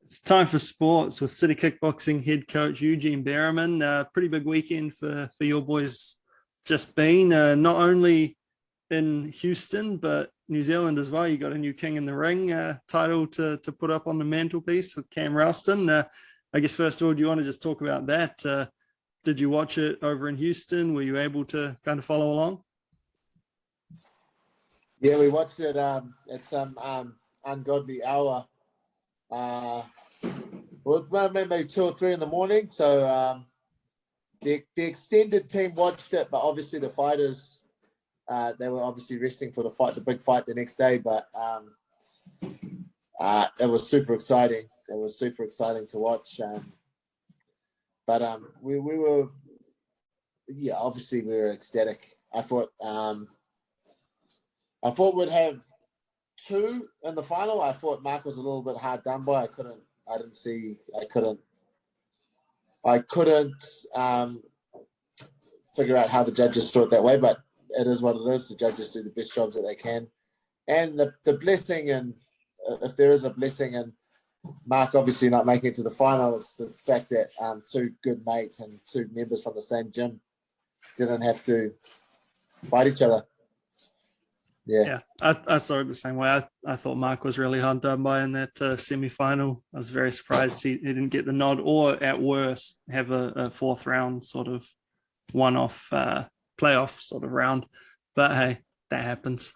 It's time for sports with City Kickboxing head coach Eugene Bareman. Pretty big weekend for your boys just been. Not only in Houston, but New Zealand as well. You got a new King in the Ring title to put up on the mantelpiece with Cam Rowston. I guess first of all, do you want to just talk about that? Did you watch it over in Houston? Were you able to kind of follow along? Yeah, we watched it at some ungodly hour. Well, maybe 2 or 3 in the morning. So the extended team watched it, but obviously the fighters they were obviously resting for the big fight the next day. But it was super exciting. It was super exciting to watch. But we were, yeah, obviously we were ecstatic. I thought we'd have 2 in the final. I thought Mark was a little bit hard done by. I couldn't figure out how the judges saw it that way, but it is what it is. The judges do the best jobs that they can. And the blessing, and if there is a blessing in Mark obviously not making it to the final, it's the fact that 2 good mates and 2 members from the same gym didn't have to fight each other. Yeah, I saw it the same way. I thought Mark was really hard done by in that semi-final. I was very surprised he didn't get the nod, or at worst have a 4th round sort of one-off playoff sort of round. But hey, that happens.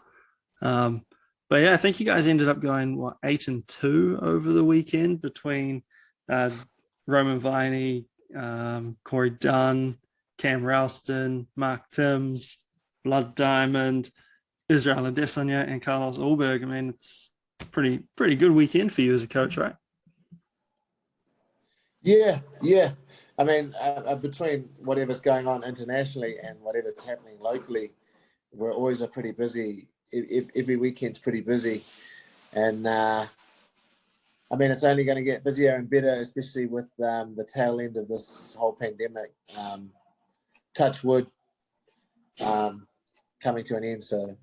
But yeah, I think you guys ended up going 8-2 over the weekend between Roman Viney, Corey Dunn, Cam Rowston, Mark Timms, Blood Diamond, Israel Adesanya, and Carlos Ulberg. I mean, it's a pretty good weekend for you as a coach, right? Yeah. I mean, between whatever's going on internationally and whatever's happening locally, we're always pretty busy. Every weekend's pretty busy. And, I mean, it's only going to get busier and better, especially with the tail end of this whole pandemic. Touch wood, coming to an end. So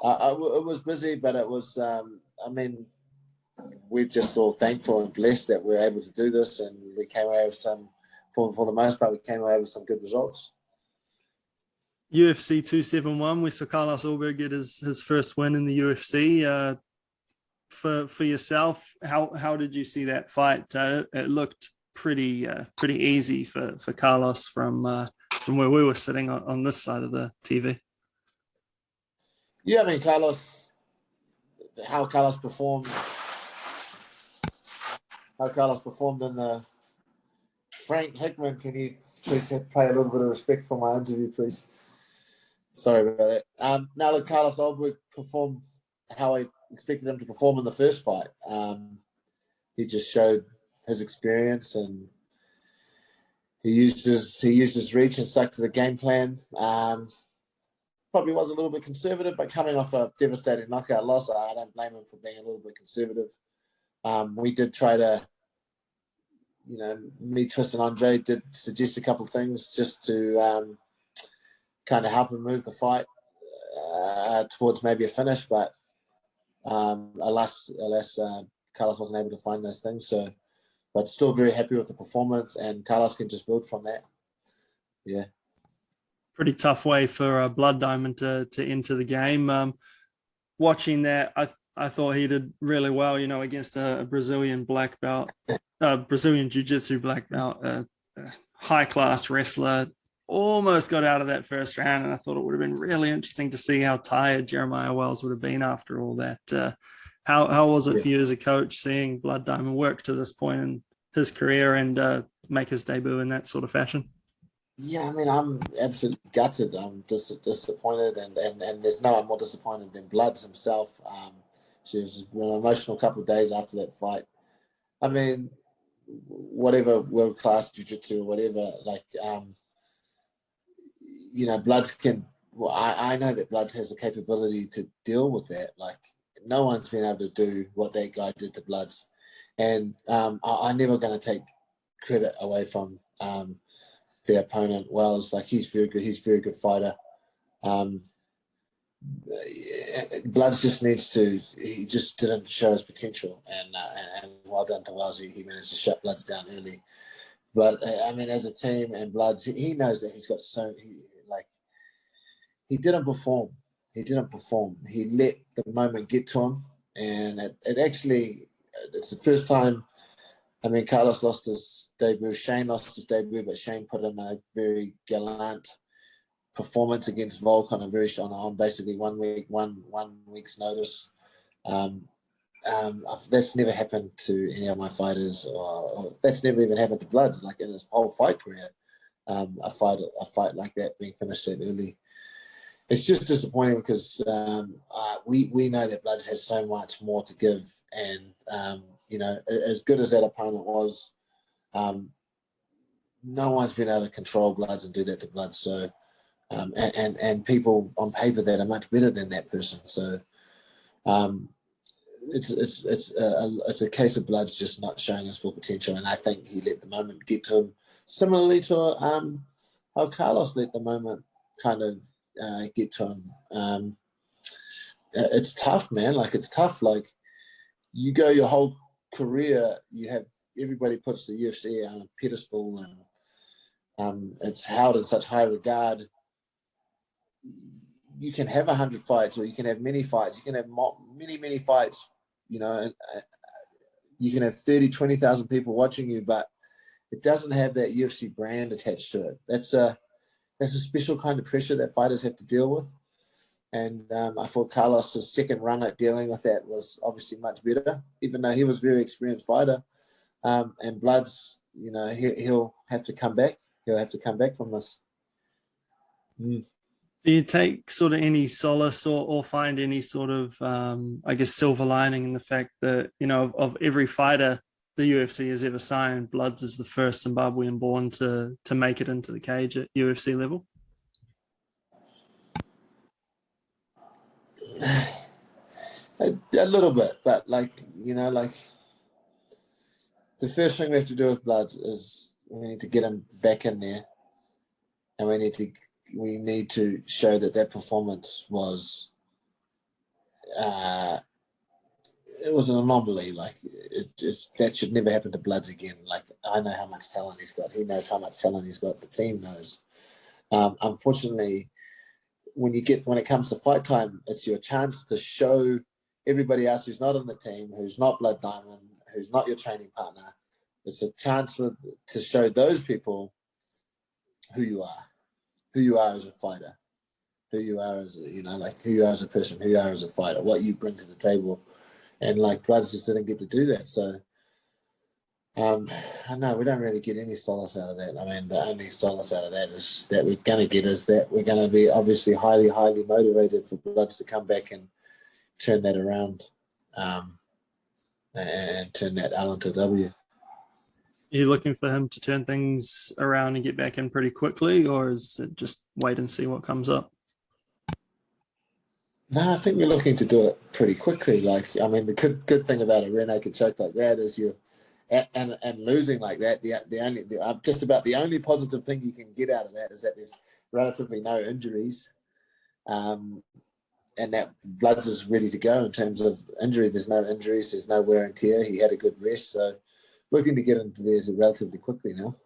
it was busy, but it was, I mean, we're just all thankful and blessed that we're able to do this, and we came away with for the most part, we came away with some good results. UFC 271, we saw Carlos Ulberg get his first win in the UFC. For yourself, how did you see that fight? It looked pretty easy for Carlos from where we were sitting on this side of the TV. Yeah, I mean, how Carlos performed in the Frank Hickman. Can you please pay a little bit of respect for my interview, please? Sorry about that. Now look, Carlos Ulberg performed how I expected him to perform in the first fight. He just showed his experience, and he used his reach and stuck to the game plan. Probably was a little bit conservative, but coming off a devastating knockout loss, I don't blame him for being a little bit conservative. We did try to, me, Tristan, Andre did suggest a couple of things just to kind of help him move the fight towards maybe a finish, but alas, Carlos wasn't able to find those things. So, but still very happy with the performance, and Carlos can just build from that. Yeah. Pretty tough way for Blood Diamond to enter the game. Watching that, I thought he did really well, against a Brazilian black belt, Brazilian Jiu-Jitsu black belt, high-class wrestler. Almost got out of that first round, and I thought it would have been really interesting to see how tired Jeremiah Wells would have been after all that. How was it for you as a coach seeing Blood Diamond work to this point in his career and make his debut in that sort of fashion? Yeah, I mean, I'm absolutely gutted. I'm disappointed, and there's no one more disappointed than Bloods himself. She was an emotional couple of days after that fight. I mean, whatever world-class jiu-jitsu or whatever, Bloods can. Well, I know that Bloods has the capability to deal with that. Like, no one's been able to do what that guy did to Bloods, and I'm never going to take credit away from the opponent. Wells, like, he's very good. He's a very good fighter. Bloods just needs to. He just didn't show his potential, and well done to Wells. He managed to shut Bloods down early. But I mean, as a team and Bloods, he knows that he's got he didn't perform. He didn't perform. He let the moment get to him, and it's the first time. I mean, Carlos lost his debut. Shane lost his debut, but Shane put in a very gallant performance against Volk on basically 1 week's notice. That's never happened to any of my fighters, or that's never even happened to Bloods. Like in his whole fight career, a fight like that being finished so early. It's just disappointing because we know that Bloods has so much more to give, and as good as that opponent was, no one's been able to control Bloods and do that to Bloods. So, and people on paper that are much better than that person. So, it's a case of Bloods just not showing his full potential, and I think he let the moment get to him. Similarly to how Carlos let the moment kind of get to him. It's tough, man. Like it's tough. Like you go your whole career, you have everybody puts the UFC on a pedestal, and it's held in such high regard. You can have 100 fights, or you can have many fights. You can have many fights. And you can have 20,000 people watching you, but it doesn't have that UFC brand attached to it. That's a special kind of pressure that fighters have to deal with. And I thought Carlos's second run at dealing with that was obviously much better, even though he was a very experienced fighter. And Bloods, he'll have to come back. He'll have to come back from this. Do you take sort of any solace or find any sort of, silver lining in the fact that, of every fighter the UFC has ever signed, Bloods is the first Zimbabwean born to make it into the cage at UFC level? A little bit, but the first thing we have to do with Bloods is we need to get him back in there, and we need to show that performance was it was an anomaly. Like that should never happen to Bloods again. Like I know how much talent he's got. He knows how much talent he's got. The team knows. Unfortunately, when it comes to fight time, it's your chance to show everybody else who's not on the team, who's not Blood Diamond, who's not your training partner. It's a chance to show those people who you are as a fighter, who you are as who you are as a person, who you are as a fighter, what you bring to the table. And Bloods just didn't get to do that. So I know we don't really get any solace out of that. I mean, the only solace out of that is that we're going to get is that we're going to be obviously highly, highly motivated for Bloods to come back and turn that around and turn that L into W. Are you looking for him to turn things around and get back in pretty quickly, or is it just wait and see what comes up? No, I think we're looking to do it pretty quickly. The good thing about a rear naked choke like that is and losing like that. Just about the only positive thing you can get out of that is that there's relatively no injuries, and that Bloods is ready to go in terms of injury. There's no injuries. There's no wear and tear. He had a good rest, so looking to get into there relatively quickly now.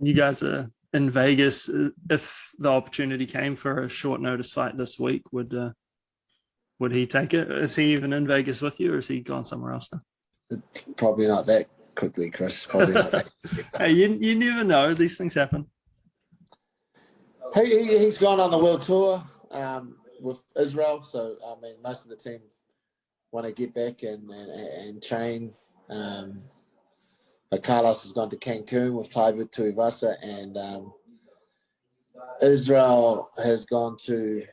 You guys are in Vegas. If the opportunity came for a short notice fight this week, would he take it? Is he even in Vegas with you, or is he gone somewhere else now? Probably not that quickly, Chris. Probably not that quickly. Hey, you never know. These things happen. He's gone on the world tour with Israel, so I mean, most of the team want to get back and train. But Carlos has gone to Cancun with Taivu Tuivasa, and Israel has gone to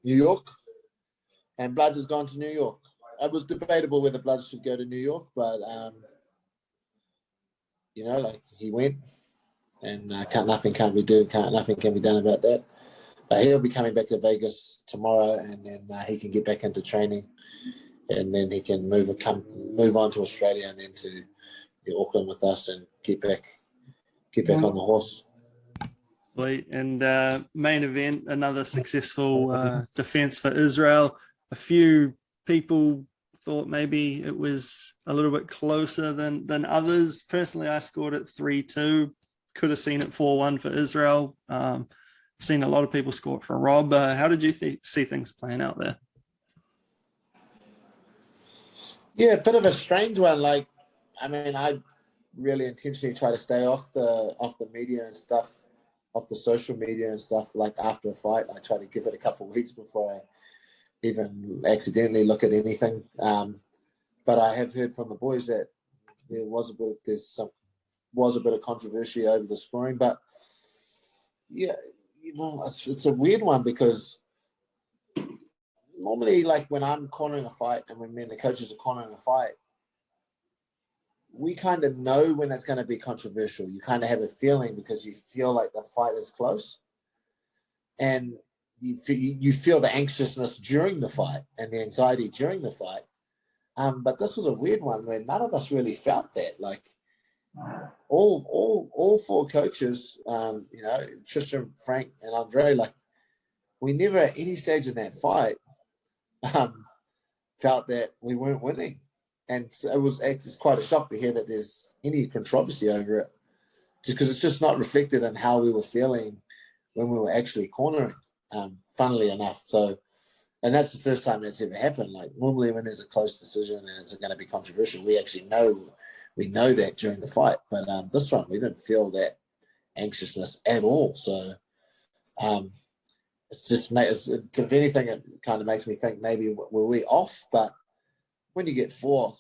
New York, and Bloods has gone to New York. It was debatable whether Bloods should go to New York, but he went, and nothing can be done about that. But he'll be coming back to Vegas tomorrow, and then he can get back into training, and then he can move on to Australia, and then to Auckland with us, and get back on the horse. Sweet. And main event, another successful defense for Israel. A few people thought maybe it was a little bit closer than others. Personally, I scored it 3-2. Could have seen it 4-1 for Israel. I've seen a lot of people score it for Rob. How did you see things playing out there? Yeah, a bit of a strange one. Like, I mean, I really intentionally try to stay off the media and stuff, off the social media and stuff. Like after a fight, I try to give it a couple of weeks before I even accidentally look at anything. But I have heard from the boys that there was a bit of controversy over the scoring. But yeah, it's a weird one because normally, like when I'm cornering a fight and when me and the coaches are cornering a fight, we kind of know when it's going to be controversial. You kind of have a feeling because you feel like the fight is close, and you feel the anxiousness during the fight and the anxiety during the fight. But this was a weird one where none of us really felt that. Like all four coaches, Tristan, Frank, and Andre, like we never at any stage in that fight felt that we weren't winning. And it's quite a shock to hear that there's any controversy over it, just because it's just not reflected in how we were feeling when we were actually cornering, funnily enough. So, and that's the first time that's ever happened. Like normally when there's a close decision and it's going to be controversial, we actually know that during the fight. But this one, we didn't feel that anxiousness at all. So it's just, if anything, it kind of makes me think maybe were we off, but when you get four,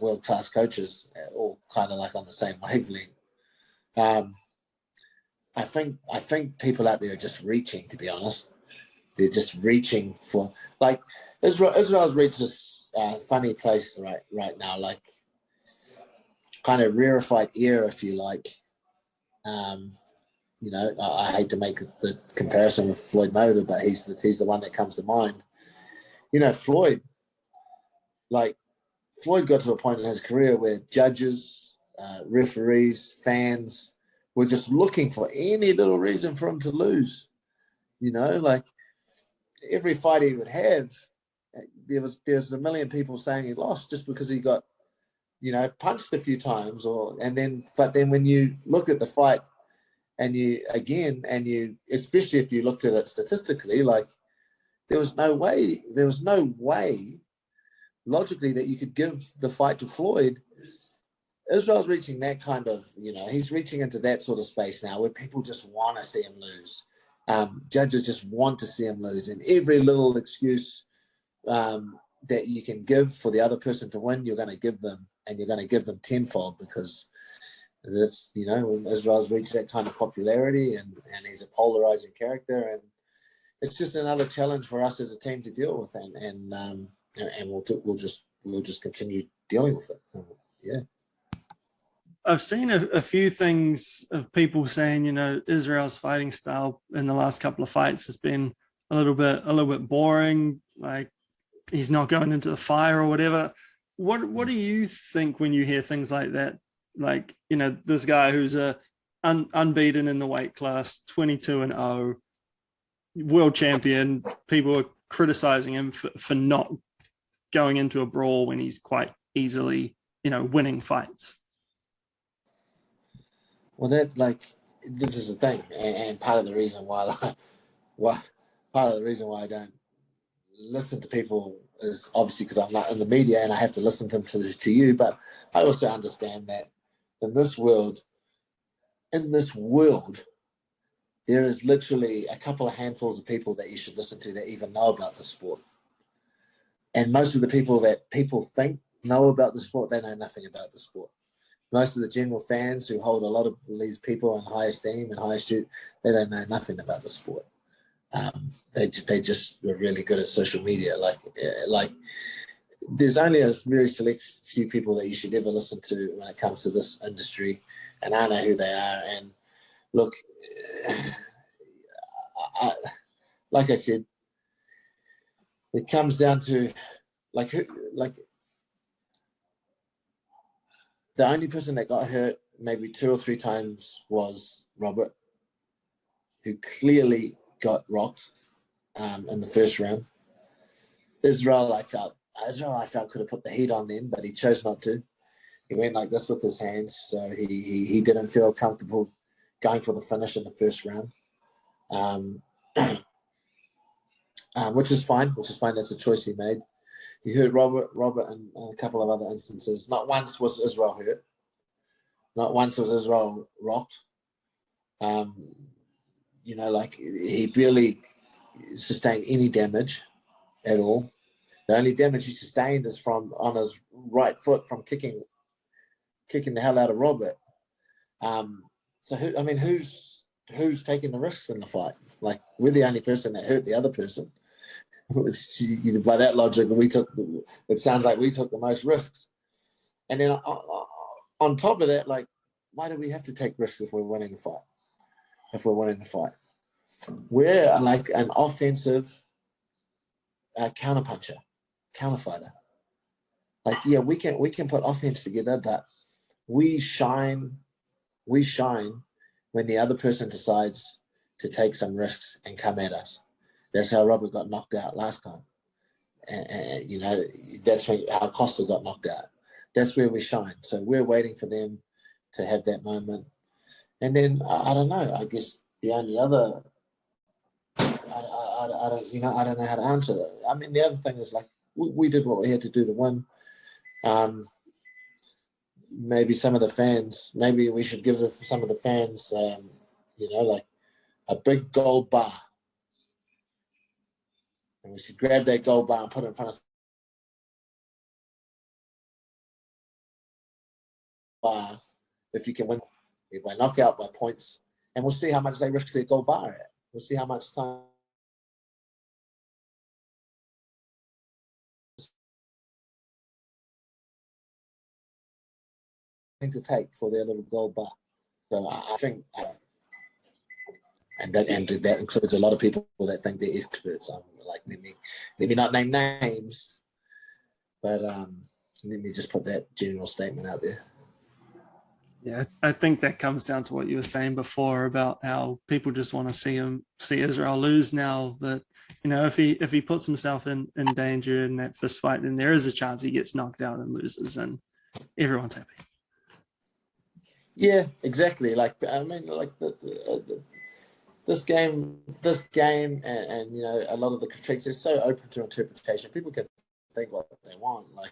world-class coaches, all kind of like on the same wavelength, I think people out there are just reaching. To be honest, they're just reaching for like Israel's reached this funny place right now, like kind of rarefied air, if you like. I hate to make the comparison with Floyd Mayweather, but he's the one that comes to mind. Floyd got to a point in his career where judges, referees, fans were just looking for any little reason for him to lose. Like every fight he would have, there's a million people saying he lost just because he got, punched a few times, but then when you looked at the fight and especially if you looked at it statistically, like there was no way logically that you could give the fight to Floyd. Israel's reaching that kind of, he's reaching into that sort of space now where people just want to see him lose. Judges just want to see him lose. And every little excuse that you can give for the other person to win, you're going to give them, and you're going to give them tenfold because it's, Israel's reached that kind of popularity and he's a polarizing character. And it's just another challenge for us as a team to deal with. And we'll just continue dealing with it. Yeah. I've seen a few things of people saying, Israel's fighting style in the last couple of fights has been a little bit boring. Like he's not going into the fire or whatever. What do you think when you hear things like that? Like, this guy who's unbeaten in the weight class, 22-0, world champion. People are criticizing him for not going into a brawl when he's quite easily, winning fights. Well, this is the thing, and part of the reason why I don't listen to people is obviously because I'm not in the media and I have to listen to them to you. But I also understand that in this world, there is literally a couple of handfuls of people that you should listen to that even know about the sport. And most of the people that people think know about the sport, they know nothing about the sport. Most of the general fans who hold a lot of these people in high esteem and high esteem, they don't know nothing about the sport. They just were really good at social media. Like there's only a very select few people that you should ever listen to when it comes to this industry, and I know who they are. And look, like I said, it comes down to the only person that got hurt maybe 2 or 3 times was Robert. who clearly got rocked in the first round. Israel, I felt could have put the heat on then, but he chose not to. He went like this with his hands, so he didn't feel comfortable going for the finish in the first round, which is fine. That's a choice he made. He hurt Robert in a couple of other instances. Not once was Israel hurt. Not once was Israel rocked. He barely sustained any damage at all. The only damage he sustained is on his right foot from kicking the hell out of Robert. Who's taking the risks in the fight? Like, we're the only person that hurt the other person. By that logic, it sounds like we took the most risks. And then on top of that, like, why do we have to take risks if we're winning the fight? We're like an offensive counterpuncher, counterfighter. Like, yeah, we can put offense together, but we shine when the other person decides to take some risks and come at us. That's how Robert got knocked out last time. And that's how Costa got knocked out. That's where we shine. So we're waiting for them to have that moment. And then, I don't know, I guess the only other, I don't know how to answer that. I mean, the other thing is, like, we did what we had to do to win. Maybe some of the fans, maybe we should give some of the fans, like a big gold bar. And we should grab that gold bar and put it in front of bar if you can win by knockout, by points. And we'll see how much they risk their gold bar at. We'll see how much time to take for their little gold bar. So I think, and that includes a lot of people that think they're experts. Like, let me not name names, but let me just put that general statement out there. Yeah, I think that comes down to what you were saying before about how people just want to see Israel lose now. That, if he puts himself in danger in that first fight, then there is a chance he gets knocked out and loses, and everyone's happy. Yeah, exactly. Like, I mean, like this game, and a lot of the critiques are so open to interpretation. People can think what they want, like,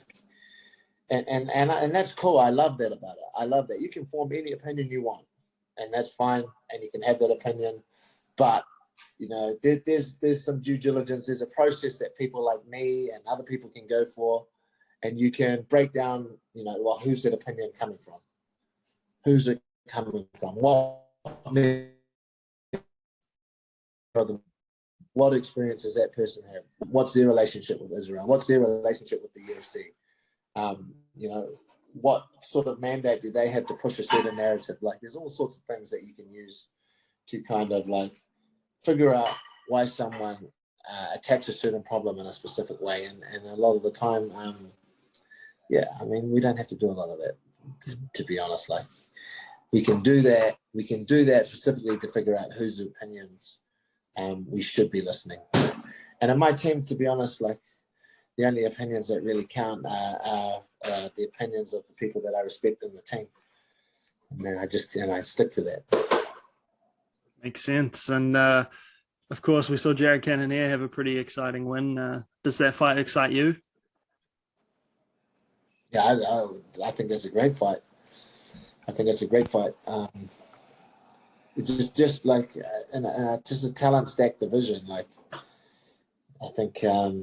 and that's cool. I love that about it. I love that you can form any opinion you want, and that's fine, and you can have that opinion. But there's some due diligence. There's a process that people like me and other people can go for, and you can break down. Well, who's that opinion coming from? Who's it coming from? What experience does that person have? What's their relationship with Israel? What's their relationship with the UFC? What sort of mandate do they have to push a certain narrative? Like, there's all sorts of things that you can use to kind of like figure out why someone attacks a certain problem in a specific way. And a lot of the time, we don't have to do a lot of that, to be honest. Like, we can do that. We can do that specifically to figure out whose opinions we should be listening to. And in my team, to be honest, like, the only opinions that really count are the opinions of the people that I respect in the team. And then I stick to that. Makes sense. And of course, we saw Jared Cannonier have a pretty exciting win. Does that fight excite you? Yeah, I think that's a great fight. It's just like just a talent stacked division. Like, I think I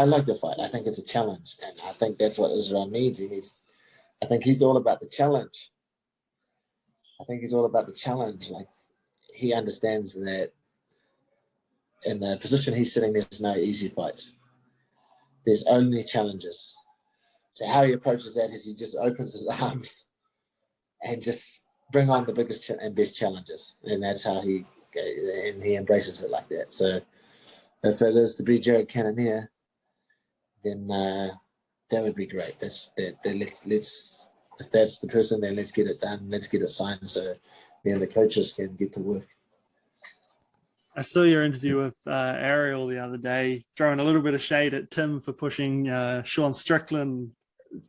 like the fight. I think it's a challenge, and I think that's what Israel needs. I think he's all about the challenge. Like, he understands that in the position he's sitting, there's no easy fights. There's only challenges. So how he approaches that is he just opens his arms and just bring on the biggest and best challenges. And that's how he embraces it like that. So if it is to be Jared Cannonier, then that would be great. Let's if that's the person, then let's get it done. Let's get it signed so me and the coaches can get to work. I saw your interview with Ariel the other day, throwing a little bit of shade at Tim for pushing Sean Strickland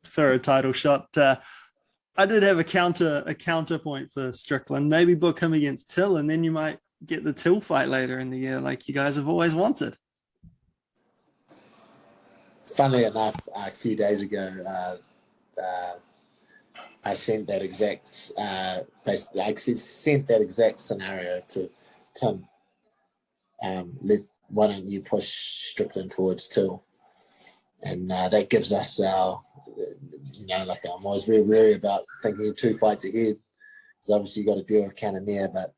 for a title shot. I did have a counterpoint for Strickland. Maybe book him against Till, and then you might get the Till fight later in the year, like you guys have always wanted. Funnily enough, a few days ago, I sent that exact scenario to Tim. Why don't you push Strickland towards Till? And that gives us our, like I'm always very wary about thinking of 2 fights ahead, because obviously you got to deal with Cannonier, but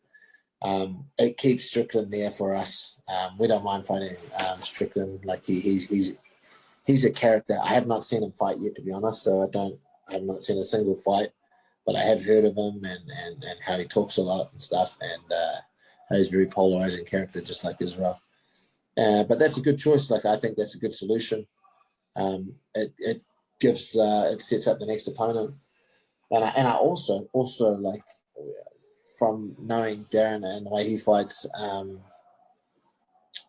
it keeps Strickland there for us. We don't mind fighting Strickland. Like he's a character. I have not seen him fight yet, to be honest. So I have not seen a single fight, but I have heard of him and how he talks a lot and stuff, and how he's a very polarizing character, just like Israel. But that's a good choice. Like I think that's a good solution. It gives it sets up the next opponent, and I also like, from knowing Darren and the way he fights,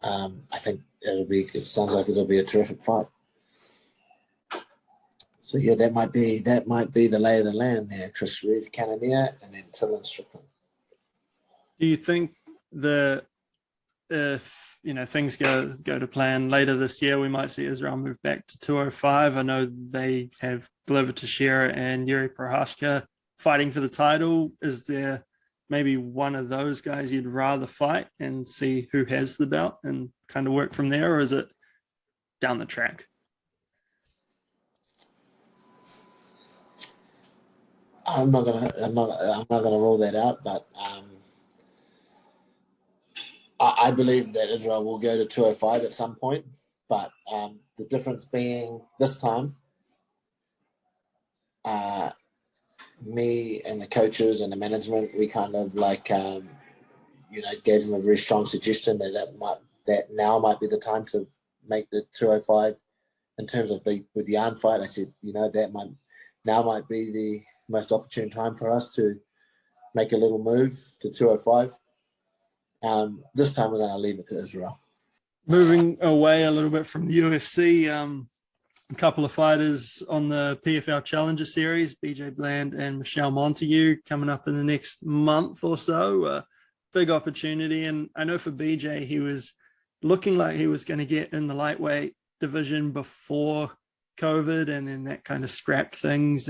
I think it sounds like it'll be a terrific fight. So yeah, that might be the lay of the land there. Chris Reed, Cannonier, and then Till and Strickland. Do you think if things go to plan later this year, we might see Israel move back to 205? I know they have Glover Teixeira and Yuri Prochazka fighting for the title. Is there maybe one of those guys you'd rather fight and see who has the belt and kind of work from there, or is it down the track? I'm not gonna rule that out, but I believe that Israel will go to 205 at some point. But the difference being this time, me and the coaches and the management, we kind of gave them a very strong suggestion that now might be the time to make the 205 in terms of with the Arn fight. I said, that might be the most opportune time for us to make a little move to 205. This time we're going to leave it to Israel. Moving away a little bit from the UFC, a couple of fighters on the PFL Challenger Series, BJ Bland and Michelle Montague, coming up in the next month or so. Big opportunity. And I know for BJ, he was looking like he was going to get in the lightweight division before COVID, and then that kind of scrapped things.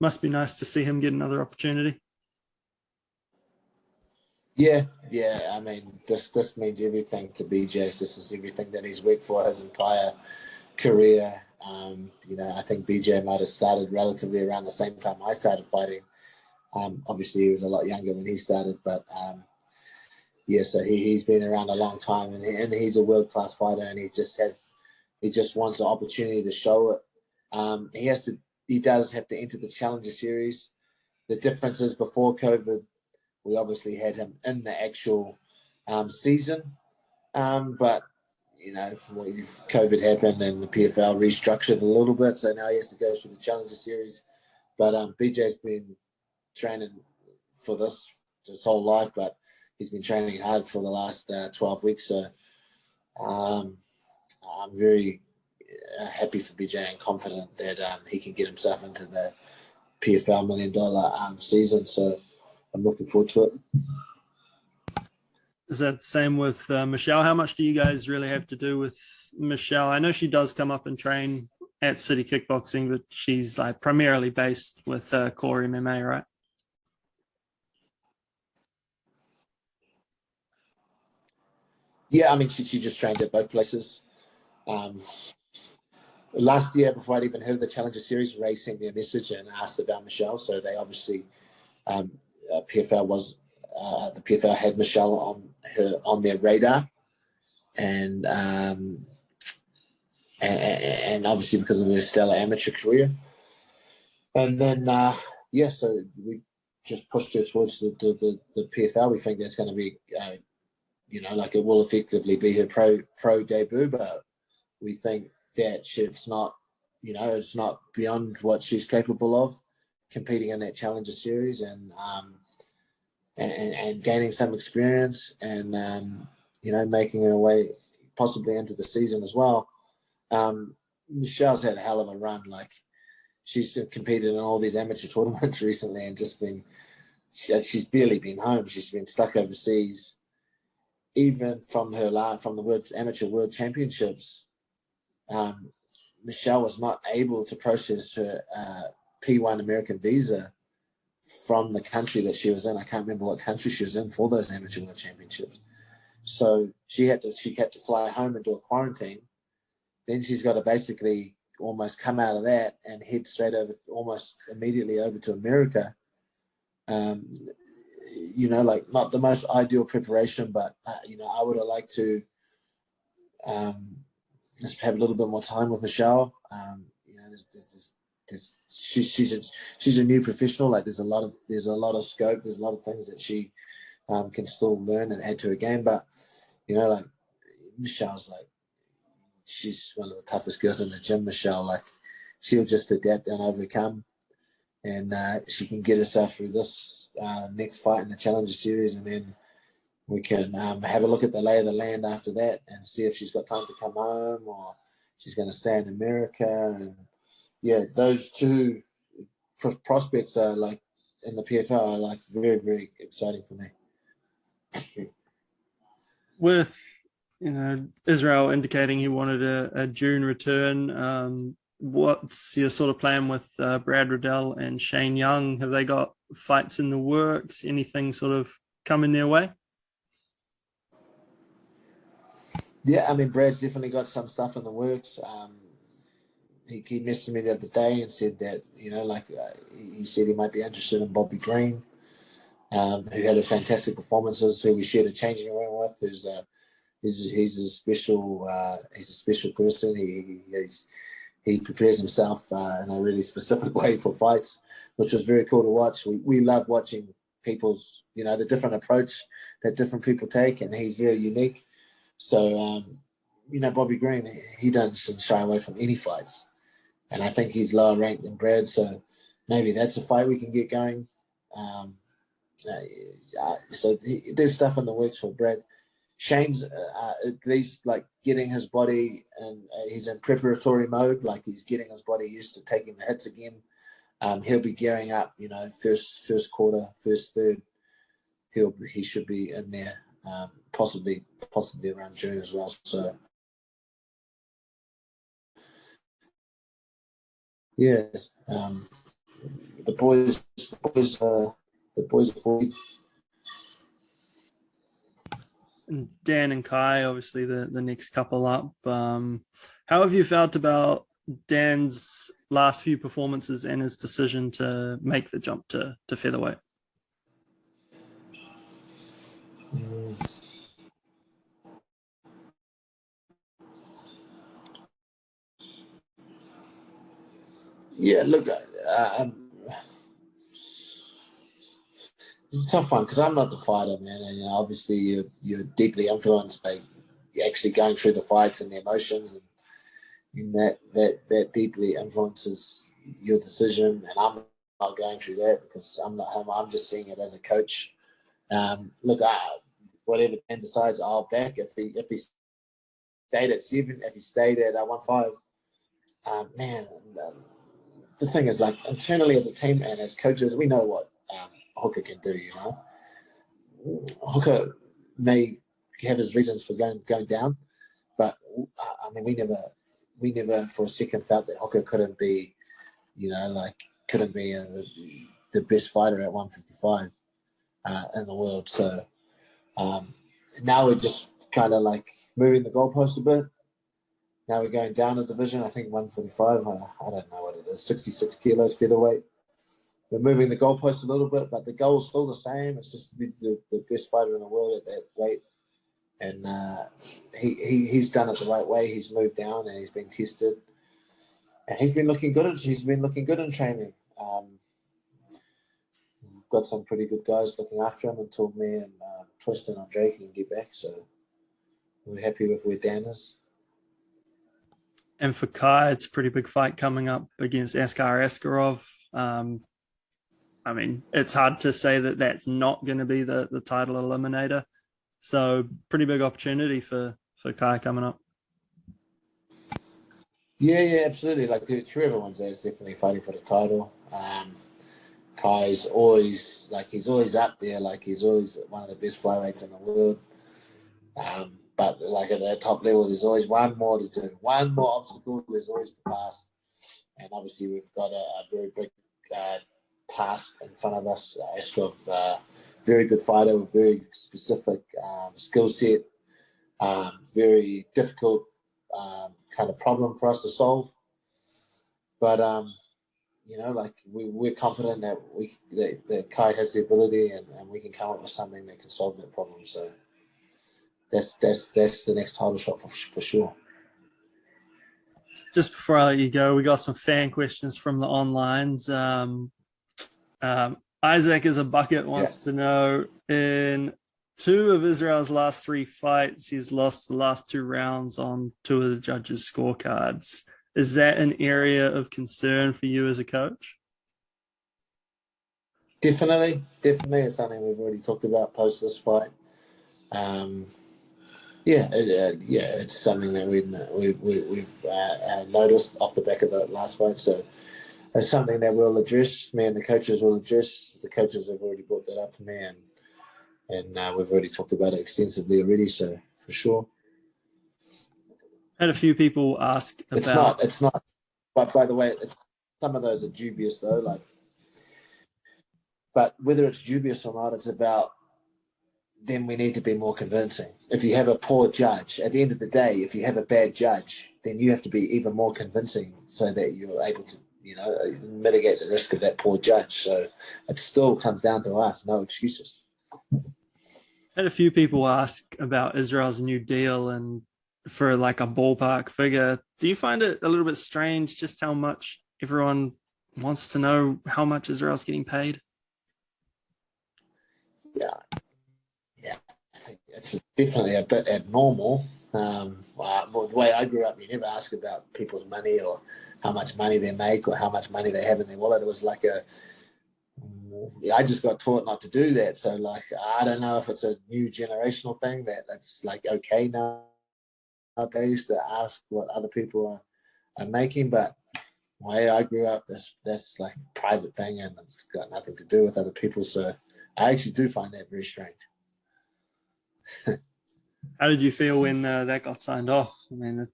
Must be nice to see him get another opportunity. Yeah. I mean, this means everything to BJ. This is everything that he's worked for his entire career. I think BJ might have started relatively around the same time I started fighting. Obviously, he was a lot younger when he started, but so he's been around a long time, and he's a world-class fighter, and he just wants the opportunity to show it. He does have to enter the Challenger Series. The difference is, before COVID, we obviously had him in the actual season, but COVID happened and the PFL restructured a little bit, so now he has to go through the Challenger Series. But BJ's been training for this his whole life, but he's been training hard for the last 12 weeks. So I'm very happy for BJ and confident that he can get himself into the PFL $1 million season. So I'm looking forward to it. Is that the same with Michelle? How much do you guys really have to do with Michelle? I know she does come up and train at City Kickboxing, but she's primarily based with Core MMA, right? Yeah, I mean, she just trains at both places. Last year, before I'd even heard of the Challenger Series, Ray sent me a message and asked about Michelle. So they obviously, PFL had Michelle on their radar, and obviously because of her stellar amateur career. And then so we just pushed her towards the PFL. We think that's going to be it will effectively be her pro debut, but we think that it's not beyond what she's capable of competing in that Challenger Series. And and gaining some experience and, making her way possibly into the season as well. Michelle's had a hell of a run. Like, she's competed in all these amateur tournaments recently and just been, she's barely been home. She's been stuck overseas. Even from the Amateur World Championships, Michelle was not able to process her P1 American visa from the country that she was in. I can't remember what country she was in for those Amateur World Championships. So she had to fly home and do a quarantine. Then she's got to basically almost come out of that and head straight over, almost immediately over to America. Like, not the most ideal preparation, but I would have liked to just have a little bit more time with Michelle. She's a new professional. Like, there's a lot of scope. There's a lot of things that she can still learn and add to her game. But like, Michelle's like, she's one of the toughest girls in the gym. Michelle, like, she'll just adapt and overcome, and she can get herself through this next fight in the Challenger Series, and then we can have a look at the lay of the land after that and see if she's got time to come home or she's going to stay in America. And yeah, those two prospects are, like, in the PFL, are like very, very exciting for me. With Israel indicating he wanted a June return, what's your sort of plan with Brad Riddell and Shane Young? Have they got fights in the works? Anything sort of coming their way? Yeah, I mean, Brad's definitely got some stuff in the works. He messaged me the other day and said that, he said he might be interested in Bobby Green, who had a fantastic performances, who we shared a changing room with. He's a special person. He prepares himself in a really specific way for fights, which was very cool to watch. We love watching people's, the different approach that different people take, and he's very unique. So, Bobby Green, he doesn't shy away from any fights. And I think he's lower ranked than Brad, so maybe that's a fight we can get going. So there's stuff in the works for Brad. Shane's at least, like, getting his body, and he's in preparatory mode, like he's getting his body used to taking the hits again. He'll be gearing up, first quarter, first third. He should be in there, possibly around June as well. So yeah, the boys are for you. And Dan and Kai, obviously the next couple up. How have you felt about Dan's last few performances and his decision to make the jump to featherweight? Yeah, look, it's a tough one because I'm not the fighter, man. And obviously you're deeply influenced by actually going through the fights and the emotions, and that deeply influences your decision. And I'm not going through that because I'm not him. I'm just seeing it as a coach. Look, whatever Dan decides, I'll back. If he stayed at 7, if he stayed at 1-5, man. The thing is, like, internally as a team and as coaches, we know what Hooker can do. Hooker may have his reasons for going down, but I mean, we never for a second felt that Hooker couldn't be, the best fighter at 155 in the world. So now we're just kind of like moving the goalpost a bit. Now we're going down a division. I think 145. I don't know what it is. 66 kilos featherweight. We're moving the goalpost a little bit, but the goal is still the same. It's just to be the best fighter in the world at that weight. And he's done it the right way. He's moved down and he's been tested. And he's been looking good. He's been looking good in training. We've got some pretty good guys looking after him until me and Twiston and Drake can get back. So we're happy with where Dan is. And for Kai, it's a pretty big fight coming up against Askar Askarov. I mean, it's hard to say that that's not going to be the title eliminator. So pretty big opportunity for Kai coming up. Yeah, absolutely. Like whoever wins that is definitely fighting for the title. Kai's always he's always up there. Like he's always one of the best flyweights in the world. But like at that top level, there's always one more to do, one more obstacle. There's always the pass, and obviously we've got a very big task in front of us. Askarov, very good fighter with very specific skill set, very difficult kind of problem for us to solve. But we're confident that Kai has the ability and we can come up with something that can solve that problem. So that's the next title shot for sure. Just before I let you go, we got some fan questions from the onlines. Isaac is a bucket wants to know, in 2 of Israel's last 3 fights, he's lost the last 2 rounds on 2 of the judges' scorecards. Is that an area of concern for you as a coach? Definitely. It's something we've already talked about post this fight. It's something that we've noticed off the back of the last fight. So it's something that we'll address. Me and the coaches will address. The coaches have already brought that up to me, and we've already talked about it extensively already. So for sure. Had a few people ask about. It's not. But by the way, some of those are dubious though. But whether it's dubious or not, it's about. Then we need to be more convincing. If you have a poor judge, at the end of the day, if you have a bad judge, then you have to be even more convincing so that you're able to, mitigate the risk of that poor judge. So it still comes down to us, no excuses. Had a few people ask about Israel's new deal and for like a ballpark figure. Do you find it a little bit strange just how much everyone wants to know how much Israel's getting paid? Yeah, it's definitely a bit abnormal. The way I grew up, you never ask about people's money or how much money they make or how much money they have in their wallet. It was like I just got taught not to do that. So I don't know if it's a new generational thing that it's okay now nowadays to ask what other people are making. But the way I grew up, that's like a private thing and it's got nothing to do with other people. So I actually do find that very strange. How did you feel when that got signed off? I mean,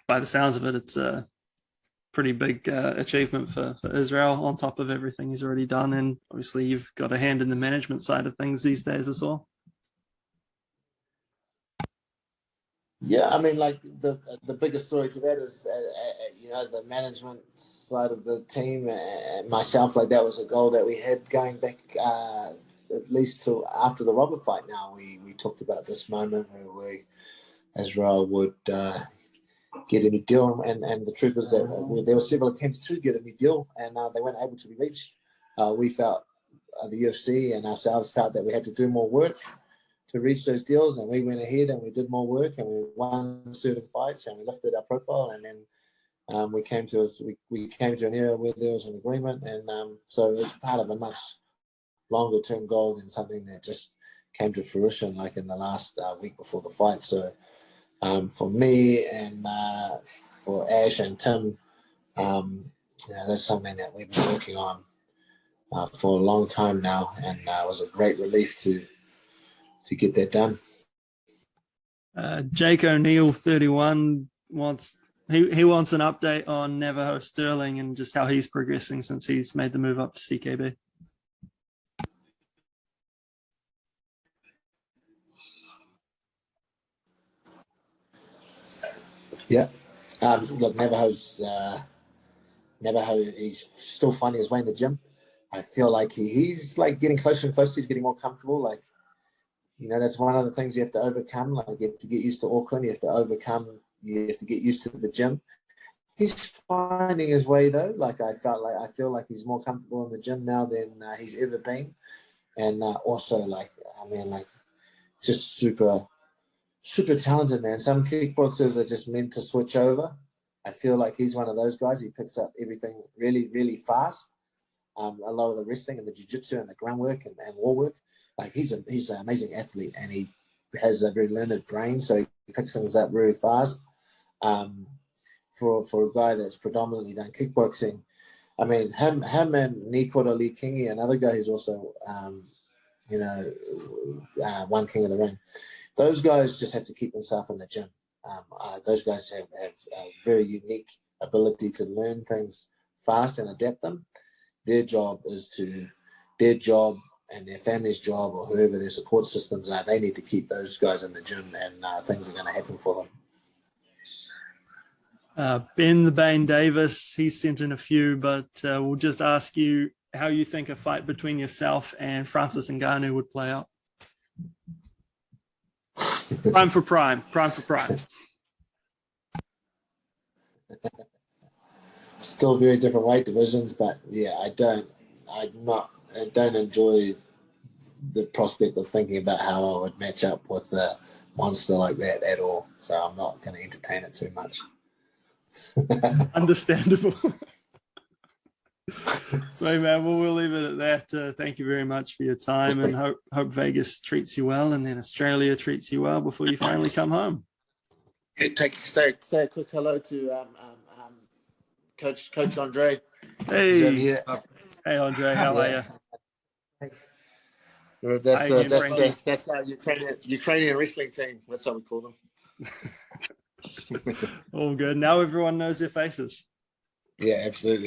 by the sounds of it, it's a pretty big achievement for Israel on top of everything he's already done. And obviously you've got a hand in the management side of things these days as well. Yeah, I mean, the biggest story to that is, the management side of the team and myself. That was a goal that we had going back at least till after the Robert fight. Now we talked about this moment where Israel would get a new deal, and the truth is that there were several attempts to get a new deal, and they weren't able to be reached. We felt, the UFC and ourselves felt that we had to do more work to reach those deals, and we went ahead and we did more work and we won certain fights and we lifted our profile, and then we came to an era where there was an agreement, and so it's part of a much longer term goal than something that just came to fruition in the last week before the fight. So for me and for Ash and Tim, that's something that we've been working on for a long time now, and it was a great relief to get that done. Jake O'Neill, 31, wants an update on Navajo Sterling and just how he's progressing since he's made the move up to CKB. Yeah. Look, Navajo, he's still finding his way in the gym. I feel like he's getting closer and closer. He's getting more comfortable. That's one of the things you have to overcome. You have to get used to Auckland. You have to get used to the gym. He's finding his way though. I feel like he's more comfortable in the gym now than he's ever been. And also just super talented, man. Some kickboxers are just meant to switch over. I feel like he's one of those guys. He picks up everything really, really fast. a lot of the wrestling and the jiu-jitsu and the groundwork and war work. Like he's an amazing athlete, and he has a very learned brain, so he picks things up very fast. For a guy that's predominantly done kickboxing, I mean, him and Nikota Lee Kingi, another guy who's also, one king of the ring. Those guys just have to keep themselves in the gym. Those guys have a very unique ability to learn things fast and adapt them. Their job and their family's job, or whoever their support systems are, they need to keep those guys in the gym, and things are going to happen for them. Ben the Bane Davis, he's sent in a few, but we'll just ask you how you think a fight between yourself and Francis Ngannou would play out. Prime for prime. Still very different weight divisions, but yeah, I don't enjoy the prospect of thinking about how I would match up with a monster like that at all. So I'm not going to entertain it too much. Understandable. So, man, we'll leave it at that. Thank you very much for your time, and hope Vegas treats you well, and then Australia treats you well before you finally come home. Say a quick hello to Coach Andre. Hey, Andre, how are you? That's our Ukrainian wrestling team. That's how we call them. All good. Now everyone knows their faces. Yeah, absolutely.